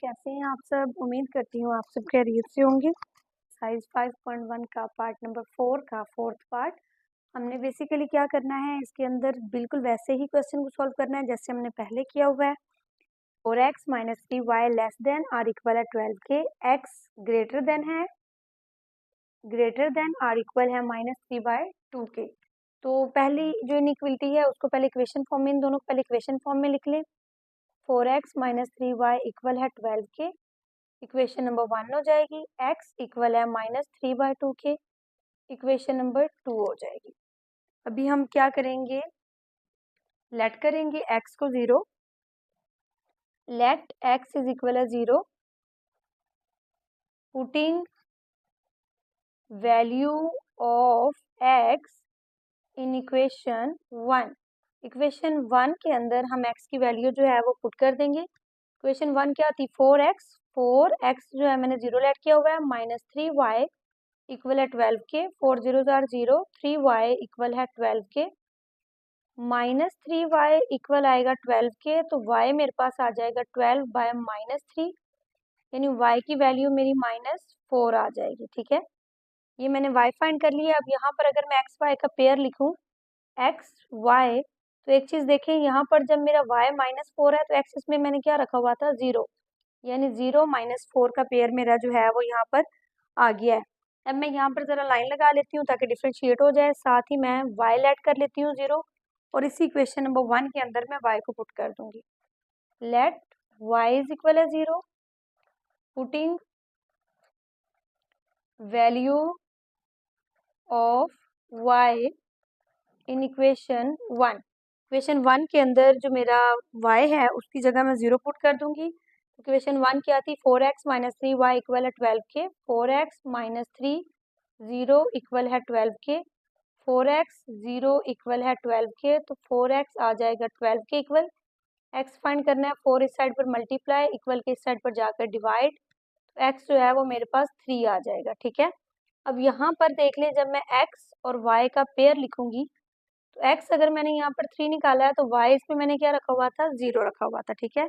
कैसे हैं आप सब। उम्मीद करती हूँ आप सब खैरियत से होंगे। एक्सरसाइज 5.1 का पार्ट नंबर 4 का फोर्थ पार्ट हमने बेसिकली क्या करना है, इसके अंदर बिल्कुल वैसे ही क्वेश्चन को सॉल्व करना है जैसे हमने पहले किया हुआ है। 4x minus 3y less than or equal है 12 के, x greater than or equal है माइनस 3/2 के। तो पहली जो इनइक्वलिटी है उसको पहले इक्वेशन फॉर्म में, इन दोनों को पहले इक्वेशन फॉर्म में लिख लें। 4x माइनस 3y इक्वल है 12 के, इक्वेशन नंबर 1 हो जाएगी। x इक्वल है माइनस 3/2 के, इक्वेशन नंबर 2 हो जाएगी। अभी हम क्या करेंगे, लेट करेंगे x को 0, लेट x इज इक्वल है 0, putting value of x in equation 1। Equation 1 के अंदर हम x की वैल्यू जो है वो पुट कर देंगे। इक्वेशन 1 क्या थी, 4x जो है मैंने 0 लेट किया हुआ है, माइनस 3y इक्वल है 12 के, 4 0 0, 3y इक्वल है 12 के, माइनस 3y इक्वल आएगा 12 के, तो y मेरे पास आ जाएगा 12 बाय माइनस 3, यानी y की वैल्यू मेरी माइनस 4 आ जाएगी। ठीक है, ये मैंने y फाइंड कर लिया। अब यहाँ पर अगर मैं एक्स वाई का पेयर लिखूं, एक्स वाई, तो एक चीज देखें, यहाँ पर जब मेरा y माइनस 4 है तो एक्सिस में मैंने क्या रखा हुआ था, 0, यानी 0 माइनस 4 का पेयर मेरा जो है वो यहाँ पर आ गया है। अब मैं यहाँ पर जरा लाइन लगा लेती हूँ ताकि डिफ्रेंशिएट हो जाए, साथ ही मैं y लेट कर लेती हूँ 0, और इसी इक्वेशन नंबर 1 के अंदर मैं y को पुट कर दूंगी। लेट y इज इक्वल है 0, putting value of y in equation 1। Equation 1 के अंदर जो मेरा y है उसकी जगह मैं 0 पुट कर दूंगी। इक्वेशन 1 क्या थी, 4x माइनस 3y इक्वल है 12 के, 4x माइनस 3 0 इक्वल है 12 के, 4x 0 इक्वल है 12 के, तो 4x आ जाएगा 12 के इक्वल। x फाइंड करना है, 4 इस साइड पर मल्टीप्लाई, इक्वल के इस साइड पर जाकर डिवाइड, तो x जो है वो मेरे पास 3 आ जाएगा। ठीक है, अब यहाँ पर देख लें, जब मैं x और y का पेयर लिखूंगी तो x अगर मैंने यहाँ पर 3 निकाला है तो y इसमें मैंने क्या रखा हुआ था, 0 रखा हुआ था। ठीक है,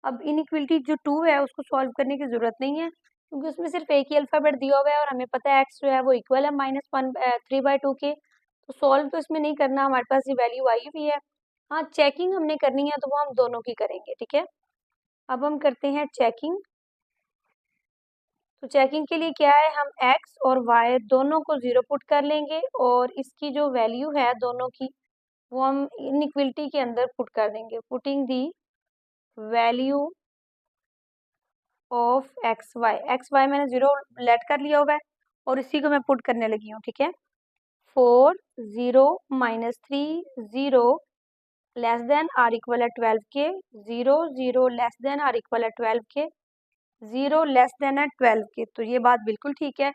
अब इनइक्वलिटी जो 2 है उसको सॉल्व करने की जरूरत नहीं है क्योंकि उसमें सिर्फ एक ही अल्फाबेट दिया हुआ है और हमें पता है x जो है वो इक्वल है माइनस 3/2 के, तो सॉल्व तो इसमें नहीं करना, हमारे पास ये वैल्यू आई हुई है। हाँ, चेकिंग हमने करनी है तो वो हम दोनों की करेंगे। ठीक है, अब हम करते हैं चेकिंग। तो चेकिंग के लिए क्या है, हम x और y दोनों को 0 पुट कर लेंगे और इसकी जो वैल्यू है दोनों की वो हम इनइक्वलिटी के अंदर पुट कर देंगे। Putting the value of X Y मैंने 0 लेट कर लिया हुआ है और इसी को मैं पुट करने लगी हूँ। ठीक है, 4 0 minus 3 0 less than or equal है 12 के, 0 0 लेस देन आर इक्वल है 12 के, 0 लेस देन है 12 के। तो ये बात बिल्कुल ठीक है,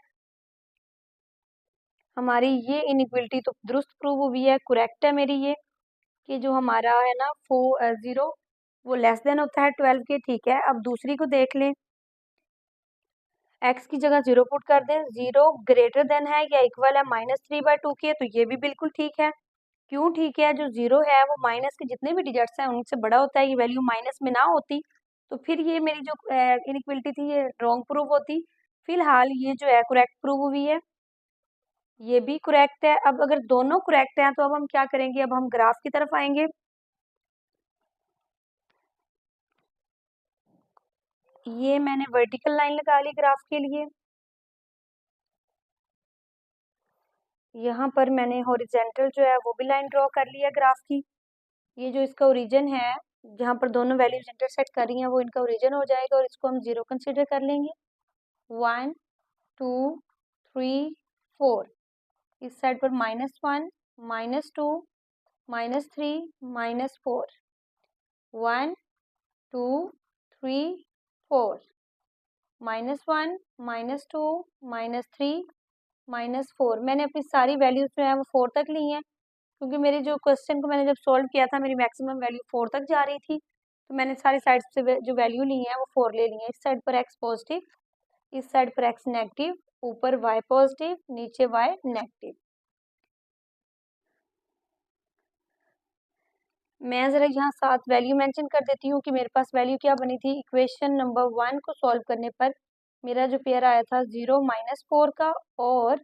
हमारी ये इनइक्वलिटी तो दुरुस्त प्रूव हुई है, करेक्ट है मेरी ये, कि जो हमारा है ना 0 वो लेस देन होता है 12 के। ठीक है, अब दूसरी को देख लें, x की जगह 0 पुट कर दें, 0 ग्रेटर देन है या इक्वल है माइनस 3/2 के, तो ये भी बिल्कुल ठीक है। क्यों ठीक है, जो 0 है वो माइनस के जितने भी डिजिट्स हैं उनसे बड़ा होता है, ये वैल्यू माइनस में ना होती तो फिर ये मेरी जो इनइक्वलिटी थी ये रॉन्ग प्रूव होती। फिलहाल ये जो है करेक्ट प्रूव हुई है, ये भी करेक्ट है। अब अगर दोनों करेक्ट हैं तो अब हम क्या करेंगे, अब हम ग्राफ की तरफ आएंगे। ये मैंने वर्टिकल लाइन लगा ली ग्राफ के लिए, यहाँ पर मैंने हॉरिजेंटल जो है वो भी लाइन ड्रॉ कर लिया ग्राफ की। ये जो इसका ओरिजिन है जहाँ पर दोनों वैल्यूज इंटरसेक्ट कर रही हैं वो इनका ओरिजिन हो जाएगा और इसको हम 0 कंसिडर कर लेंगे। 1 2 3 4, इस साइड पर -1 -2 -3 -4, 1 2 3 4, -1 -2 -3 -4। मैंने अपनी सारी वैल्यूज जो है वो 4 तक ली हैं क्योंकि मेरे जो क्वेश्चन को मैंने जब सॉल्व किया था मेरी मैक्सिमम वैल्यू 4 तक जा रही थी, तो मैंने सारी साइड से जो वैल्यू ली है वो 4 ले ली है। इस साइड पर x पॉजिटिव, इस साइड पर x नेगेटिव, ऊपर y पॉजिटिव, नीचे y नेगेटिव। मैं ज़रा यहाँ साथ वैल्यू मेंशन कर देती हूँ कि मेरे पास वैल्यू क्या बनी थी। इक्वेशन नंबर 1 को सॉल्व करने पर मेरा जो पेयर आया था 0 -4 का और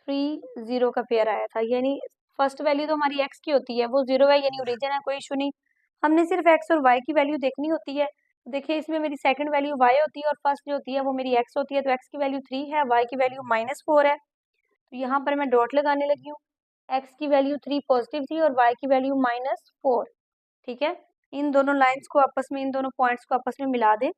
3 0 का पेयर आया था। यानी फर्स्ट वैल्यू तो हमारी x की होती है, वो 0 है यानी ओरिजिन है, कोई इशू नहीं। हमने सिर्फ x और y की वैल्यू देखनी होती है। देखिए इसमें मेरी सेकंड वैल्यू y होती है और फर्स्ट जो होती है वो मेरी x होती है। तो x की वैल्यू 3 है, y की वैल्यू -4 है। तो यहाँ पर मैं डॉट लगाने लगी हूँ। x की वैल्यू 3 पॉजिटिव थी और y की वैल्यू -4। ठीक है, इन दोनों लाइंस को आपस में, इन दोनों पॉइंट्स को आपस में मिला दें।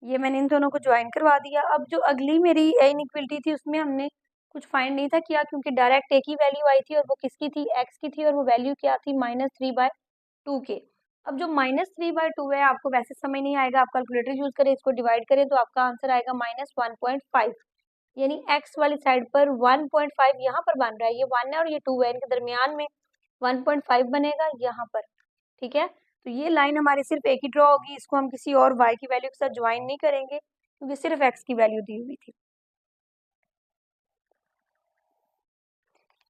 ये मैंने इन दोनों को ज्वाइन करवा दिया। अब जो अगली मेरी इनइक्वलिटी थी उसमें हमने कुछ फाइंड नहीं था किया, क्योंकि डायरेक्ट एक ही वैल्यू आई थी और वो किसकी थी, x की थी, और वो वैल्यू क्या थी, -3/2 के। अब जो -3/2 है, आपको वैसे समझ नहीं आएगा, आप कैलकुलेटर यूज करें, इसको डिवाइड करें तो आपका आंसर आएगा -1.5। यानी x वाली साइड पर 1.5 यहाँ पर बन रहा है, ये 1 है और ये 2 है, इनके दरमियान में 1.5 बनेगा यहाँ पर। ठीक है, तो ये लाइन हमारी सिर्फ एक ही ड्रॉ होगी, इसको हम किसी और y की वैल्यू के साथ ज्वाइन नहीं करेंगे क्योंकि सिर्फ x की वैल्यू दी हुई थी।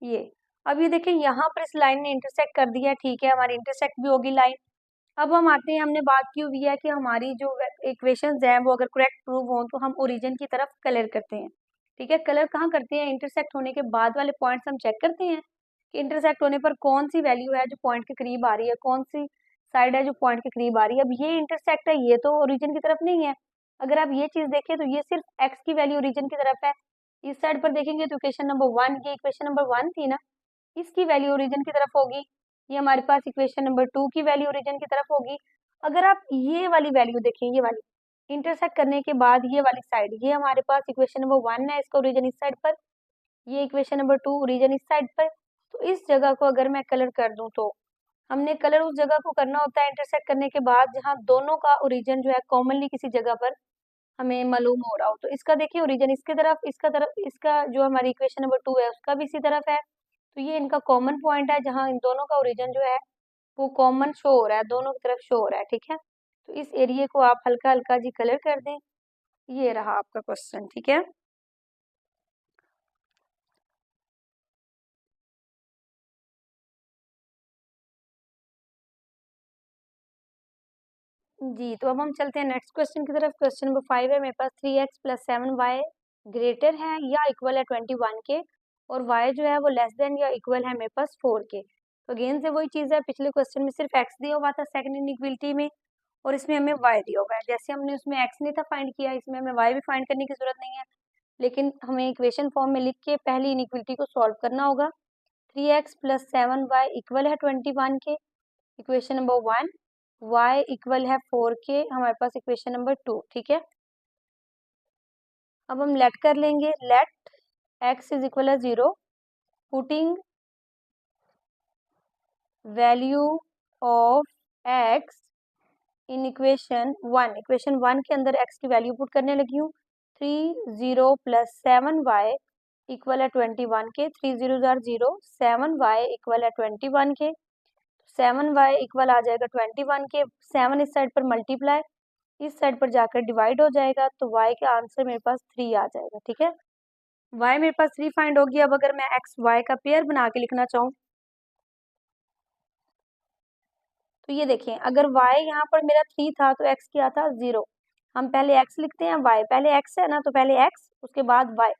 ये अब ये देखें यहाँ पर इस लाइन ने इंटरसेक्ट कर दिया, ठीक है, हमारी इंटरसेक्ट भी होगी लाइन। अब हम आते हैं, हमने बात की हुई है कि हमारी जो इक्वेशंस हैं वो अगर करेक्ट प्रूव हो तो हम ओरिजिन की तरफ कलर करते हैं। ठीक है, कलर कहाँ करते हैं, इंटरसेक्ट होने के बाद वाले पॉइंट्स हम चेक करते हैं कि इंटरसेक्ट होने पर कौन सी वैल्यू है जो पॉइंट के करीब आ रही है, कौन सी साइड है जो पॉइंट के करीब आ रही है। अब ये इंटरसेक्ट है, ये तो ओरिजिन की तरफ नहीं है। अगर आप ये चीज देखें तो ये सिर्फ एक्स की वैल्यू ओरिजिन की तरफ है। इस साइड पर देखेंगे तो इक्वेशन नंबर 1, ये इक्वेशन नंबर 1 थी ना, इसकी वैल्यू ओरिजिन की तरफ होगी। ये हमारे पास इक्वेशन नंबर 2 की वैल्यू ओरिजिन की तरफ होगी। अगर आप ये वाली वैल्यू देखें, ये वाली इंटरसेक्ट करने के बाद ये वाली साइड, ये हमारे पास इक्वेशन नंबर 1 है, इसका ओरिजिन इस साइड पर, ये इक्वेशन नंबर 2 ओरिजिन इस साइड पर। तो इस जगह को अगर मैं कलर कर दूं तो हमने कलर उस जगह को करना होता है इंटरसेक्ट करने के बाद जहां दोनों का ओरिजिन जो है कॉमनली किसी जगह पर हमें मालूम हो रहा हो। तो इसका देखिए ओरिजिन इसके तरफ, इसका तरफ, इसका जो हमारी इक्वेशन नंबर 2 है उसका भी इसी तरफ है। तो ये इनका कॉमन पॉइंट है जहां इन दोनों का ओरिजिन जो है वो कॉमन शो हो रहा है, दोनों की तरफ शो हो रहा है। ठीक है, तो इस एरिया को आप हल्का हल्का जी कलर कर दें। ये रहा आपका क्वेश्चन। ठीक है, जी तो अब हम चलते हैं नेक्स्ट क्वेश्चन की तरफ। क्वेश्चन नंबर 5 है, मेरे पास 3x + 7y ग्रेटर है या इक्वल है 21 के और y जो है वो लेस देन या इक्वल है मेरे पास 4 के। तो अगेन से वही चीज़ है, पिछले क्वेश्चन में सिर्फ x दिया हुआ था सेकंड इनइक्वलिटी में और इसमें हमें y दिया हुआ है। जैसे हमने उसमें x नहीं था फाइंड किया, इसमें हमें y भी फाइंड करने की जरूरत नहीं है, लेकिन हमें इक्वेशन फॉर्म में लिख के पहली इनइक्वलिटी को सॉल्व करना होगा। 3x + 7y इक्वल है 21 के, इक्वेशन नंबर 1। y इक्वल है 4 के, हमारे पास इक्वेशन नंबर 2। ठीक है, अब हम लेट कर लेंगे, लेट x इज इक्वल है 0, putting value of x in equation 1। Equation 1 के अंदर x की वैल्यू पुट करने लगी हूँ। 3 0 + 7y इक्वल है 21 के, 3 0 0, 7y इक्वल है 21 के, 7y इक्वल आ जाएगा 21 के, 7 इस साइड पर मल्टीप्लाई, इस साइड पर जाकर डिवाइड हो जाएगा, तो y का आंसर मेरे पास 3 आ जाएगा। ठीक है, y मेरे पास 3 फाइंड होगी। अब अगर मैं x y का पेयर बना के लिखना चाहूँ तो ये देखें, अगर y यहाँ पर मेरा 3 था तो x क्या था, 0। हम पहले x लिखते हैं, y पहले x है ना, तो पहले x उसके बाद y,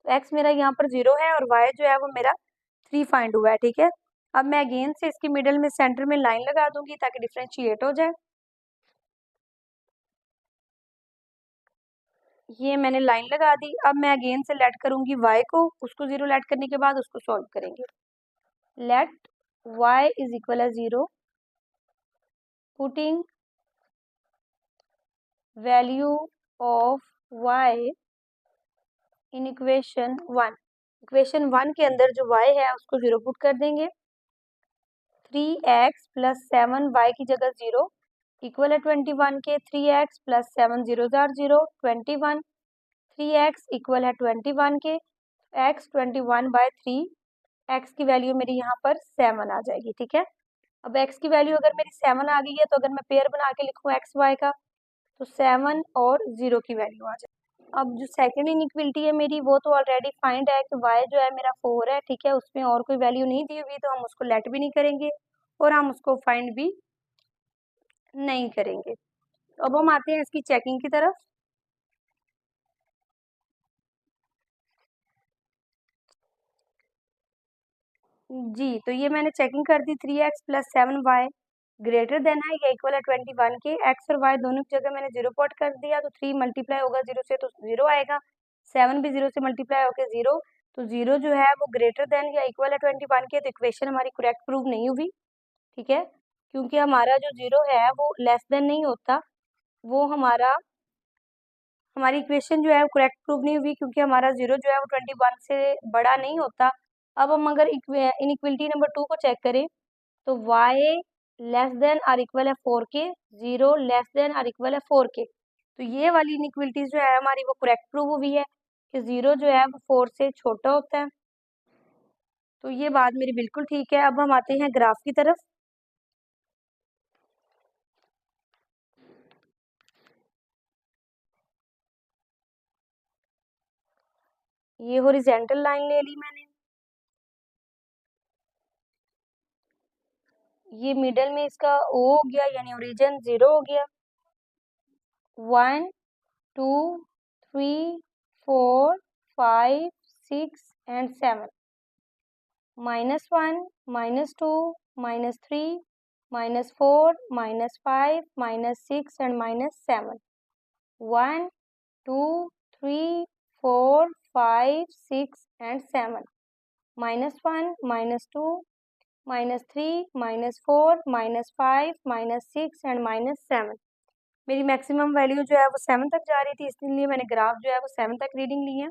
तो x मेरा यहाँ पर 0 है और y जो है वो मेरा 3 फाइंड हुआ है। ठीक है, अब मैं अगेन से इसके मिडल में सेंटर में लाइन लगा दूंगी ताकि डिफ्रेंशिएट हो जाए। ये मैंने लाइन लगा दी। अब मैं अगेन से लेट करूंगी y को, उसको 0 लेट करने के बाद उसको सॉल्व करेंगे। लेट y इज इक्वल है 0, putting value of y in equation 1। Equation 1 के अंदर जो y है उसको 0 पुट कर देंगे। 3x + 7y की जगह 0 इक्वल है 21 के, 3x + 7 0 0, 21, 3x इक्वल है 21 के, x 21/3, x की वैल्यू मेरी यहाँ पर 7 आ जाएगी। ठीक है, अब x की वैल्यू अगर मेरी 7 आ गई है तो अगर मैं पेयर बना के लिखूँ x y का तो 7 और 0 की वैल्यू आ जाए। अब जो सेकंड इनइक्वलिटी है मेरी, वो तो ऑलरेडी फाइंड है कि y जो है मेरा 4 है, ठीक है, उसमें और कोई वैल्यू नहीं दी हुई, तो हम उसको लेट भी नहीं करेंगे और हम उसको फाइंड भी नहीं करेंगे। तो अब हम आते हैं इसकी चेकिंग की तरफ। जी, तो ये मैंने चेकिंग कर दी, 3x plus 7y greater than है या इक्वल है 21 के। x और y दोनों की जगह मैंने 0 पुट कर दिया, तो 3 मल्टीप्लाई होगा 0 से तो 0 आएगा, 7 भी 0 से मल्टीप्लाई होकर 0, तो 0 जो है वो ग्रेटर देन या इक्वल है 21 के। तो इक्वेशन हमारी करेक्ट प्रूव नहीं हुई, ठीक है, क्योंकि हमारा जो 0 है वो लेस देन नहीं होता, वो हमारी इक्वेशन जो है वो करेक्ट प्रूव नहीं हुई, क्योंकि हमारा 0 जो है वो 21 से बड़ा नहीं होता। अब हम अगर इनइक्वलिटी नंबर 2 को चेक करें, तो y लेस देन और इक्वल है 4 के, 0 लेस देन और इक्वल है 4 के। तो ये वाली इनइक्वलिटीज जो है हमारी वो करेक्ट प्रूव हुई है कि 0 जो है वो 4 से छोटा होता है। तो ये बात मेरी बिल्कुल ठीक है। अब हम आते हैं ग्राफ की तरफ। ये हॉरिजॉन्टल लाइन ले ली मैंने, ये मिडल में इसका O हो गया, यानी ओरिजिन 0 हो गया। 1 2 3 4 5 6 एंड 7, -1 -2 -3 -4 -5 -6 एंड -7, 1 2 3 4 5 6 एंड 7, -1 -2 -3 -4 -5 -6 एंड -7। मेरी मैक्सिमम वैल्यू जो है वो 7 तक जा रही थी, इसलिए मैंने ग्राफ जो है वो 7 तक रीडिंग ली है।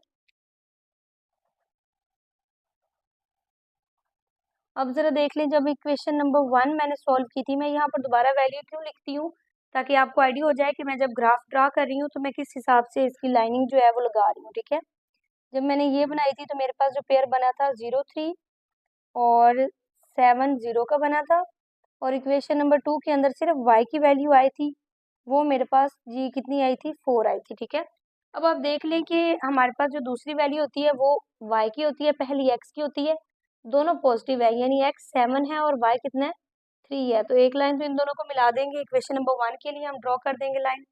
अब जरा देख लें, जब इक्वेशन नंबर 1 मैंने सॉल्व की थी, मैं यहाँ पर दोबारा वैल्यू क्यों लिखती हूँ, ताकि आपको आइडिया हो जाए कि मैं जब ग्राफ ड्रा कर रही हूँ तो मैं किस हिसाब से इसकी लाइनिंग जो है वो लगा रही हूँ, ठीक है। जब मैंने ये बनाई थी तो मेरे पास जो पेयर बना था 0 3 और 7 0 का बना था, और इक्वेशन नंबर 2 के अंदर सिर्फ y की वैल्यू आई थी, वो मेरे पास जी कितनी आई थी, 4 आई थी, ठीक है। अब आप देख लें कि हमारे पास जो दूसरी वैल्यू होती है वो y की होती है, पहली x की होती है, दोनों पॉजिटिव है, यानी x 7 है और y कितना है, 3 है। तो एक लाइन तो इन दोनों को मिला देंगे, इक्वेशन नंबर 1 के लिए हम ड्रॉ कर देंगे लाइन।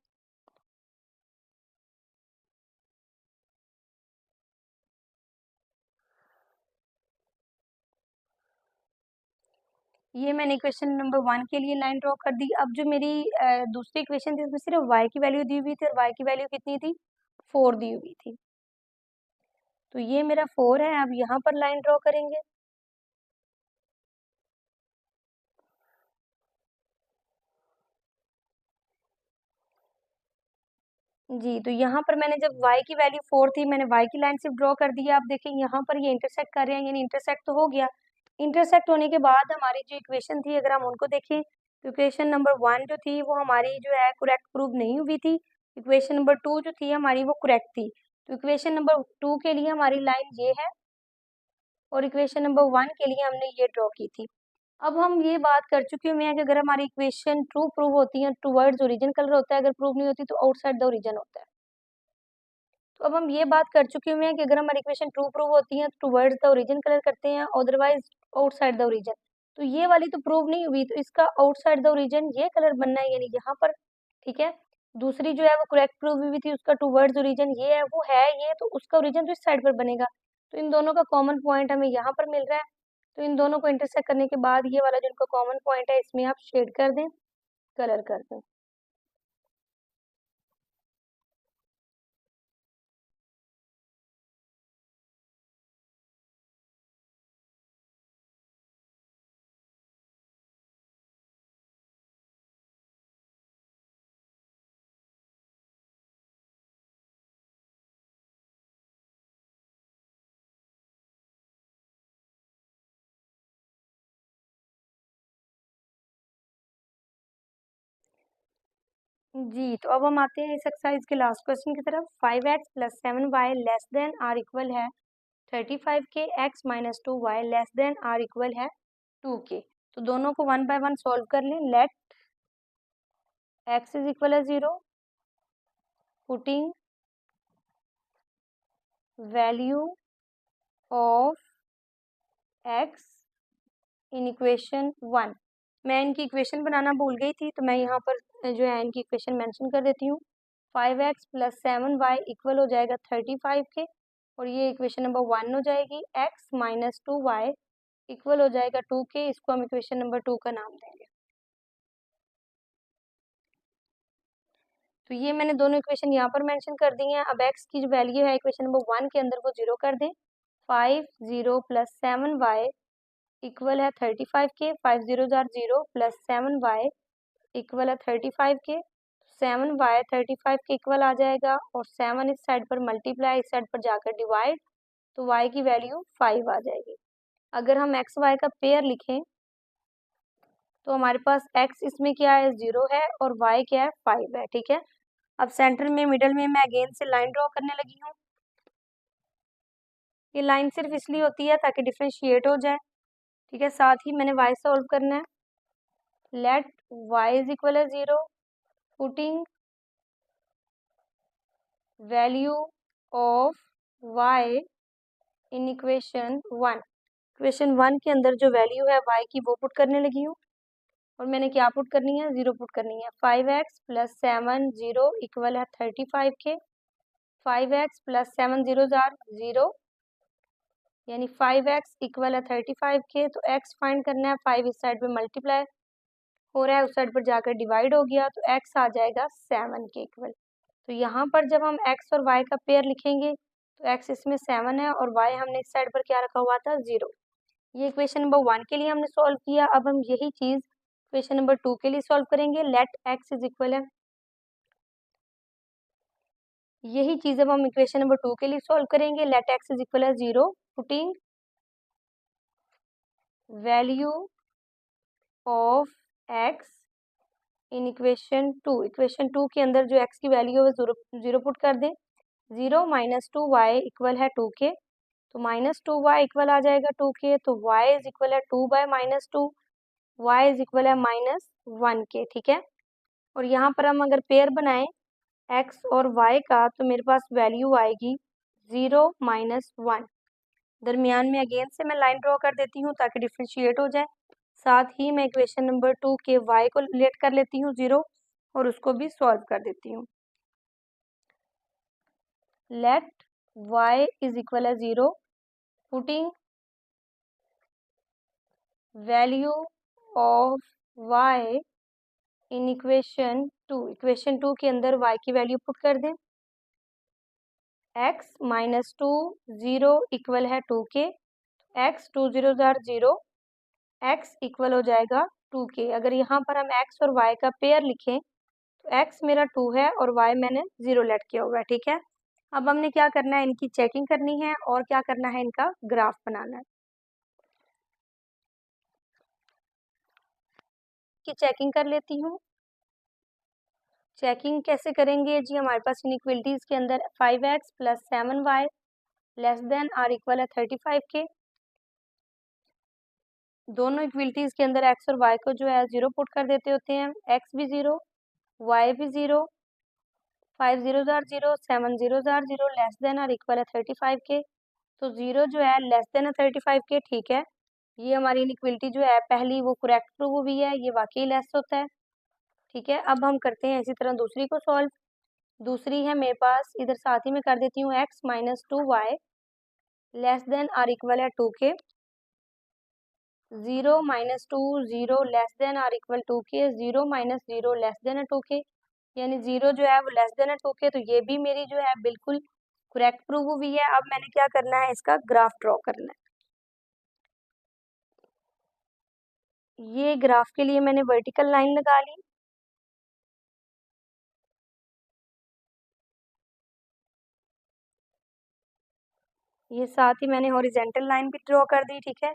ये मैंने इक्वेशन नंबर 1 के लिए लाइन ड्रॉ कर दी। अब जो मेरी दूसरी इक्वेशन थी उसमें सिर्फ y की वैल्यू दी हुई थी, और y की वैल्यू कितनी थी, 4 दी हुई थी। तो ये मेरा 4 है, अब यहाँ पर लाइन ड्रॉ करेंगे। जी, तो यहाँ पर मैंने जब y की वैल्यू 4 थी, मैंने y की लाइन सिर्फ ड्रॉ कर दी है। आप देखें यहाँ पर ये इंटरसेक्ट कर रहे हैं, यानी इंटरसेक्ट तो हो गया। इंटरसेक्ट होने के बाद हमारी जो इक्वेशन थी, अगर हम उनको देखें, तो इक्वेशन नंबर 1 जो थी वो हमारी जो है करेक्ट प्रूव नहीं हुई थी। इक्वेशन नंबर 2 जो थी हमारी वो करेक्ट थी। तो इक्वेशन नंबर 2 के लिए हमारी लाइन ये है, और इक्वेशन नंबर 1 के लिए हमने ये ड्रॉ की थी। अब हम ये बात कर चुके हैं कि अगर हमारी इक्वेशन ट्रू प्रूव होती है, टूवर्ड्स ओरिजिन कलर होता है, अगर प्रूव नहीं होती तो आउटसाइड द ओरिजिन होता है। तो अब हम ये बात कर चुके हुए हैं कि अगर हमारी इक्वेशन ट्रू प्रूव होती है तो टुवर्ड्स द ओरिजिन कलर करते हैं, अदरवाइज आउटसाइड द ओरिजिन। तो ये वाली तो प्रूव नहीं हुई, तो इसका आउटसाइड द ओरिजिन ये कलर बनना है, यानी यहाँ पर, ठीक है। दूसरी जो है वो करेक्ट प्रूव हुई थी, उसका टुवर्ड्स ओरिजिन ये है, वो है ये, तो उसका ओरिजिन तो इस साइड पर बनेगा। तो इन दोनों का कॉमन पॉइंट हमें यहाँ पर मिल रहा है, तो इन दोनों को इंटरसेक्ट करने के बाद ये वाला जो इनका कॉमन पॉइंट है, इसमें आप शेड कर दें, कलर कर दें। जी, तो अब हम आते हैं इस एक्सरसाइज के लास्ट क्वेश्चन की तरफ। 5x plus 7y less than or equal है 35 के, x minus 2y less than or equal है 2 के। तो दोनों को 1 बाय 1 सॉल्व कर लें। लेट x इज इक्वल है 0, putting value of x in equation 1। मैं इनकी इक्वेशन बनाना भूल गई थी, तो मैं यहाँ पर जो है इनकी इक्वेशन मेंशन कर देती हूँ। 5x प्लस 7y इक्वल हो जाएगा 35 के, और ये इक्वेशन नंबर 1 हो जाएगी। x माइनस 2y इक्वल हो जाएगा 2 के, इसको हम इक्वेशन नंबर 2 का नाम देंगे। तो ये मैंने दोनों इक्वेशन यहाँ पर मेंशन कर दी हैं। अब x की जो वैल्यू है इक्वेशन नंबर 1 के अंदर वो 0 कर दें। 5 0 प्लस 7y इक्वल है 35 के। 5 0 जार 0 प्लस 7y इक्वल है 35 के। 7y 35 के इक्वल आ जाएगा, और 7 इस साइड पर मल्टीप्लाई, इस साइड पर जाकर डिवाइड, तो y की वैल्यू 5 आ जाएगी। अगर हम x y का पेयर लिखें तो हमारे पास x इसमें क्या है, 0 है, और y क्या है, 5 है। ठीक है, अब सेंटर में मिडल में मैं अगेन से लाइन ड्रॉ करने लगी हूँ। ये लाइन सिर्फ इसलिए होती है ताकि डिफ्रेंशिएट हो जाए। ठीक है, साथ ही मैंने y सॉल्व करना है। लेट y इज इक्वल है 0, putting value of y in equation 1। Equation 1 के अंदर जो वैल्यू है y की वो पुट करने लगी हूँ, और मैंने क्या पुट करनी है, 0 पुट करनी है। 5x प्लस 7 0 इक्वल है 35 के। 5x प्लस 7 0 जार 0, यानी 5x इक्वल है 35 के। तो x फाइंड करना है, 5 इस साइड पे मल्टीप्लाई हो रहा है, उस साइड पर जाकर डिवाइड हो गया, तो x आ जाएगा 7 के इक्वल। तो यहाँ पर जब हम x और y का पेयर लिखेंगे तो x इसमें 7 है, और y हमने इस साइड पर क्या रखा हुआ था, 0। ये इक्वेशन नंबर 1 के लिए हमने सॉल्व किया। अब हम यही चीज़ इक्वेशन नंबर 2 के लिए सॉल्व करेंगे। लेट x इज इक्वल है, यही चीज़ अब हम इक्वेशन नंबर 2 के लिए सॉल्व करेंगे। लेट x इज इक्वल है 0, putting value of x in equation 2। Equation 2 के अंदर जो x की वैल्यू है वो 0 पुट कर दें। 0 माइनस 2y इक्वल है 2 के, तो माइनस 2y इक्वल आ जाएगा 2 के। तो y इज इक्वल है 2 bye minus 2, y is equal है माइनस 1 के। ठीक है, और यहाँ पर हम अगर पेयर बनाएं x और y का, तो मेरे पास वैल्यू आएगी 0 माइनस 1। दरमियान में अगेन से मैं लाइन ड्रॉ कर देती हूँ ताकि डिफ्रेंशिएट हो जाए। साथ ही मैं इक्वेशन नंबर 2 के y को रिलेट कर लेती हूँ 0, और उसको भी सॉल्व कर देती हूँ। लेट y इज इक्वल है 0, putting value of y in equation 2। Equation 2 के अंदर y की वैल्यू पुट कर दें। x माइनस 2 0 इक्वल है 2 के। x 2 0 जार 0, x इक्वल हो जाएगा 2 के। अगर यहाँ पर हम x और y का पेयर लिखें तो x मेरा 2 है और y मैंने 0 लेट किया हुआ है। ठीक है, अब हमने क्या करना है, इनकी चेकिंग करनी है, और क्या करना है, इनका ग्राफ बनाना है। की चेकिंग कर लेती हूँ। चेकिंग कैसे करेंगे जी, हमारे पास इनइक्वलिटीज के अंदर 5x plus 7y less than or equal है 35 के। दोनों इक्वलिटीज के अंदर x और y को जो है 0 पुट कर देते होते हैं। x भी 0, y भी 0, 5 0 जार 0, 7 0 जार 0 लेस देन आर इक्वल है 35 के। तो 0 जो है लेस देन है 35 के। ठीक है, ये हमारी इनइक्वलिटी जो है पहली वो करेक्ट प्रूव हुई है, ये वाकई लेस होता है। ठीक है, अब हम करते हैं इसी तरह दूसरी को सॉल्व। दूसरी है मेरे पास, इधर साथ ही में कर देती हूँ x minus 2y less than or equal है 2 के। 0 minus 2 0 less than or equal 2 के। 0 माइनस 0 लेस देन है 2 के, यानी 0 जो है वो लेस देन है 2 के। तो ये भी मेरी जो है बिल्कुल करेक्ट प्रूव हुई है। अब मैंने क्या करना है, इसका ग्राफ ड्रॉ करना है। ये ग्राफ के लिए मैंने वर्टिकल लाइन लगा ली। ये साथ ही मैंने हॉरिजेंटल लाइन भी ड्रॉ कर दी। ठीक है,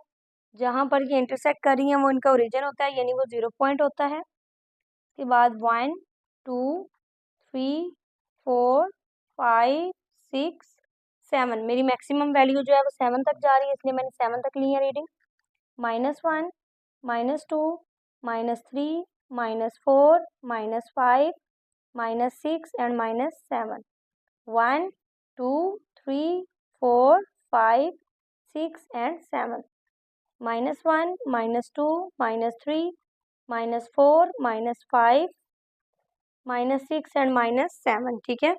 जहाँ पर ये इंटरसेक्ट कर रही है वो इनका ओरिजिन होता है, यानी वो 0 पॉइंट होता है। उसके बाद 1 2 3 4 5 6 7, मेरी मैक्सिमम वैल्यू जो है वो 7 तक जा रही है, इसलिए मैंने 7 तक ली है रीडिंग। -1 -2 -3 -4 -5 -6 and -7, 1 2 3 4 5 6 and 7, -1 -2 -3 -4 -5 -6 and -7, ठीक है।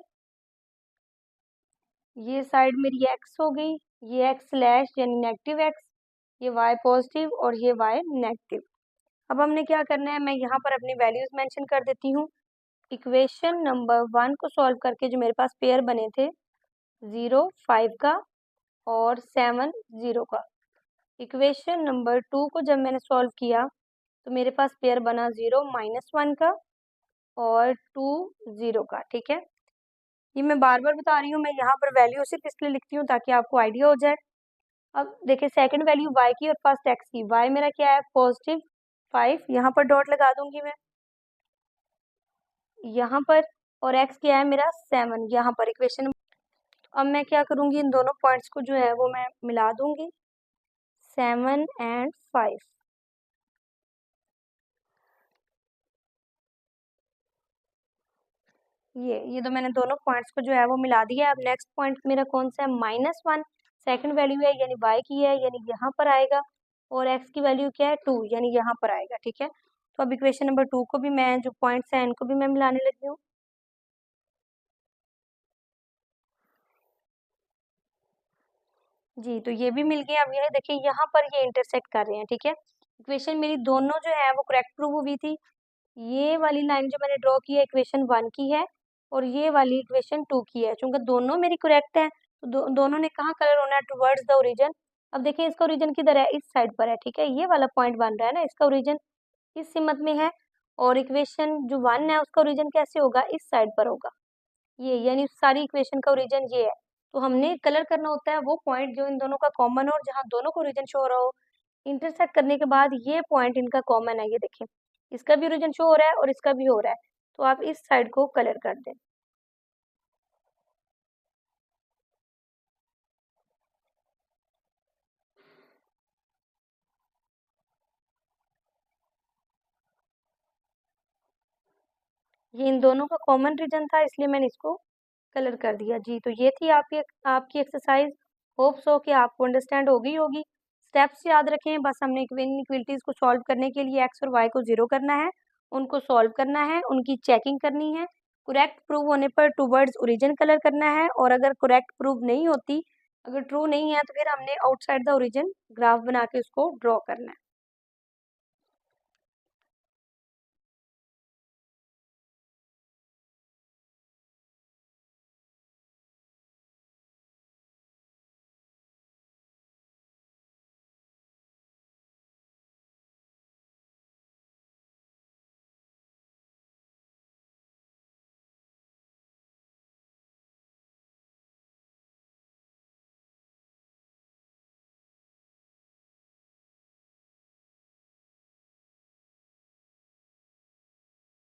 ये साइड मेरी x हो गई, ये x स्लैश यानी नेगेटिव x, ये y पॉजिटिव और ये y नेगेटिव। अब हमने क्या करना है, मैं यहाँ पर अपनी वैल्यूज मेंशन कर देती हूँ। इक्वेशन नंबर 1 को सॉल्व करके जो मेरे पास पेयर बने थे 0 5 का और 7 0 का। इक्वेशन नंबर 2 को जब मैंने सॉल्व किया तो मेरे पास पेयर बना 0 -1 का और 2 0 का, ठीक है। ये मैं बार बार बता रही हूँ, मैं यहाँ पर वैल्यू सिर्फ इसलिए लिखती हूँ ताकि आपको आइडिया हो जाए। अब देखिए सेकंड वैल्यू y की और फर्स्ट x की। y मेरा क्या है, पॉजिटिव 5, यहाँ पर डॉट लगा दूंगी मैं यहाँ पर, और x क्या है मेरा 7 यहाँ पर इक्वेशन। अब मैं क्या करूंगी, इन दोनों पॉइंट्स को जो है वो मैं मिला दूंगी, 7 and 5। ये तो मैंने दोनों पॉइंट्स को जो है वो मिला दिया है। अब नेक्स्ट पॉइंट मेरा कौन सा है, -1, सेकंड वैल्यू है यानी y की है, यानी यहाँ पर आएगा, और x की वैल्यू क्या है 2 यानी यहाँ पर आएगा, ठीक है। तो अब इक्वेशन नंबर 2 को भी मैं जो पॉइंट्स हैं इनको भी मैं मिलाने लगी हूँ। जी, तो ये भी मिल गया। अब ये देखिए यहाँ पर ये इंटरसेक्ट कर रहे हैं, ठीक है। इक्वेशन मेरी दोनों जो है वो करेक्ट प्रूव हुई थी। ये वाली लाइन जो मैंने ड्रॉ की है इक्वेशन 1 की है और ये वाली इक्वेशन 2 की है। चूंकि दोनों मेरी करेक्ट है तो दोनों ने कहाँ कलर होना है, टुवर्ड्स द ओरिजिन। अब देखिए इसका ओरिजिन किधर है, इस साइड पर है, ठीक है। ये वाला पॉइंट बन रहा है ना, इसका ओरिजिन इस सिमत में है, और इक्वेशन जो 1 है उसका ओरिजिन कैसे होगा, इस साइड पर होगा। ये यानी सारी इक्वेशन का ओरिजिन ये है। तो हमने कलर करना होता है वो पॉइंट जो इन दोनों का कॉमन हो और जहाँ दोनों का ओरिजिन शो हो रहा हो। इंटरसेक्ट करने के बाद ये पॉइंट इनका कॉमन है, ये देखिए इसका भी ओरिजिन शो हो रहा है और इसका भी हो रहा है, तो आप इस साइड को कलर कर दें। ये इन दोनों का कॉमन रीजन था इसलिए मैंने इसको कलर कर दिया। जी, तो ये थी आपकी एक्सरसाइज। होप सो कि आपको अंडरस्टैंड होगी। स्टेप्स याद रखें, बस हमने इनइक्वलिटीज को सॉल्व करने के लिए एक्स और वाई को 0 करना है, उनको सॉल्व करना है, उनकी चेकिंग करनी है। करेक्ट प्रूव होने पर टूवर्ड्स ओरिजिन कलर करना है, और अगर करेक्ट प्रूव नहीं होती, अगर ट्रू नहीं है तो फिर हमने आउटसाइड द ओरिजिन ग्राफ बना के उसको ड्रॉ करना है।